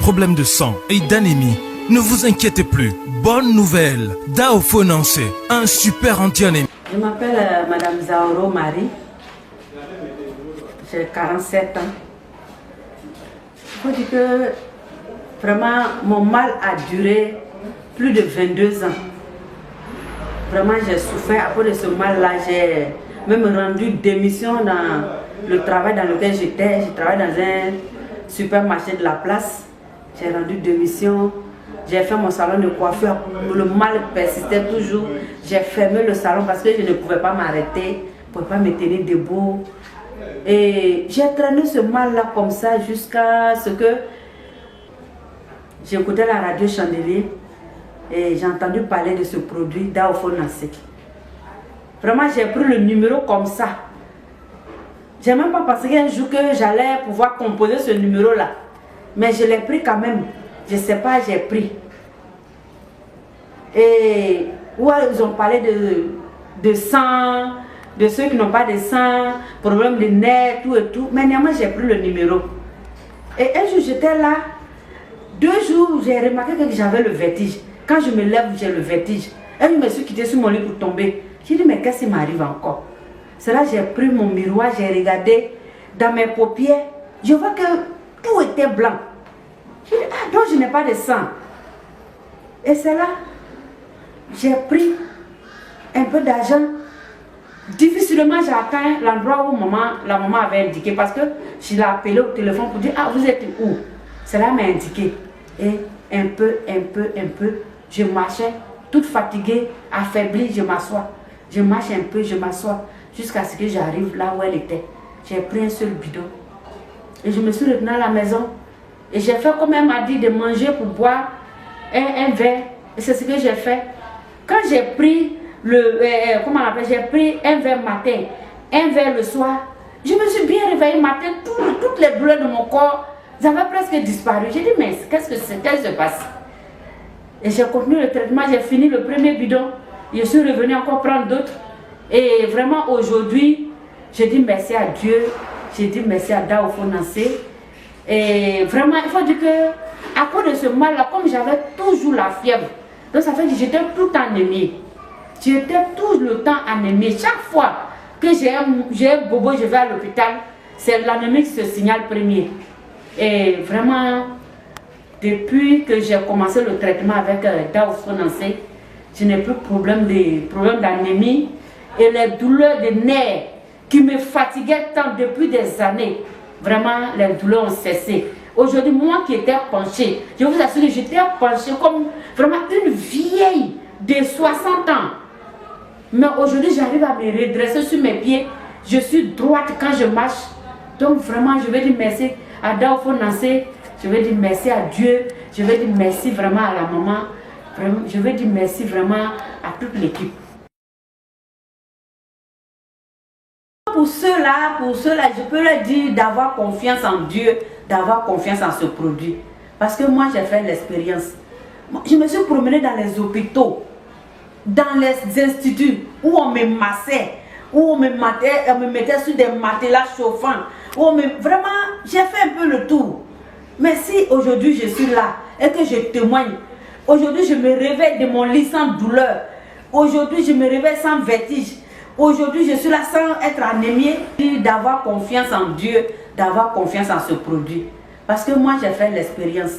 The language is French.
problèmes de sang et d'anémie, ne vous inquiétez plus. Bonne nouvelle, Daophonance, un super anti-anémie. Je m'appelle Madame Zaoro Marie. J'ai 47 ans. Il faut dire que vraiment mon mal a duré plus de 22 ans. Vraiment j'ai souffert. À cause de ce mal-là, j'ai même rendu démission dans le travail dans lequel j'étais. Je travaille dans un supermarché de la place. J'ai rendu démission. J'ai fait mon salon de coiffure. Le mal persistait toujours. J'ai fermé le salon parce que je ne pouvais pas m'arrêter. Je ne pouvais pas me tenir debout. Et j'ai traîné ce mal-là comme ça jusqu'à ce que j'écoutais la radio Chandelier et j'ai entendu parler de ce produit Daophonance. Vraiment, j'ai pris le numéro comme ça. Je n'ai même pas pensé qu'un jour que j'allais pouvoir composer ce numéro-là. Mais je l'ai pris quand même. Je ne sais pas, j'ai pris. Et où ils ont parlé de sang, de ceux qui n'ont pas de sang, problème de nerfs, tout et tout. Mais néanmoins, j'ai pris le numéro. Et un jour, j'étais là. 2 jours, j'ai remarqué que j'avais le vertige. Quand je me lève, j'ai le vertige. Et je me suis quittée sur mon lit pour tomber. J'ai dit, mais qu'est-ce qui m'arrive encore? C'est là que j'ai pris mon miroir, j'ai regardé dans mes paupières. Je vois que tout était blanc. Je dis, ah, donc je n'ai pas de sang. Et c'est là, j'ai pris un peu d'argent. Difficilement, j'ai atteint l'endroit où la maman avait indiqué parce que je l'ai appelé au téléphone pour dire, ah, vous êtes où? Cela m'a indiqué. Et un peu, je marchais, toute fatiguée, affaiblie, je m'assois. Je marche un peu, je m'assois, jusqu'à ce que j'arrive là où elle était. J'ai pris un seul bidon. Et je me suis retenue à la maison. Et j'ai fait comme elle m'a dit de manger pour boire un verre. Et c'est ce que j'ai fait. Quand j'ai pris j'ai pris un verre matin, un verre le soir, je me suis bien réveillée matin, toutes les douleurs de mon corps, elles avaient presque disparu. J'ai dit, mais qu'est-ce qui se passe? Et j'ai continué le traitement, j'ai fini le premier bidon. Je suis revenue encore prendre d'autres. Et vraiment aujourd'hui, je dis merci à Dieu, je dis merci à Daophonance. Et vraiment, il faut dire que à cause de ce mal-là, comme j'avais toujours la fièvre, donc ça fait que j'étais tout anémie. J'étais tout le temps anémie. Chaque fois que j'ai un bobo, je vais à l'hôpital, c'est l'anémie qui se signale premier. Et vraiment, depuis que j'ai commencé le traitement avec Daophonance, je n'ai plus de problème d'anémie. Et les douleurs de nerfs qui me fatiguaient tant depuis des années, vraiment les douleurs ont cessé. Aujourd'hui, moi qui étais penchée, je vous assure que j'étais penchée comme vraiment une vieille de 60 ans. Mais aujourd'hui, j'arrive à me redresser sur mes pieds. Je suis droite quand je marche. Donc vraiment, je vais dire merci à Daophonance. Je vais dire merci à Dieu. Je vais dire merci vraiment à la maman. Vraiment, je vais dire merci vraiment à toute l'équipe. Pour ceux-là, je peux leur dire d'avoir confiance en Dieu, d'avoir confiance en ce produit. Parce que moi, j'ai fait l'expérience. Je me suis promenée dans les hôpitaux, dans les instituts où on me massait, où on me mettait sur des matelas chauffants. Vraiment, j'ai fait un peu le tour. Mais si aujourd'hui je suis là et que je témoigne, aujourd'hui je me réveille de mon lit sans douleur, aujourd'hui je me réveille sans vertige, aujourd'hui je suis là sans être anémiée, d'avoir confiance en Dieu, d'avoir confiance en ce produit. Parce que moi j'ai fait l'expérience.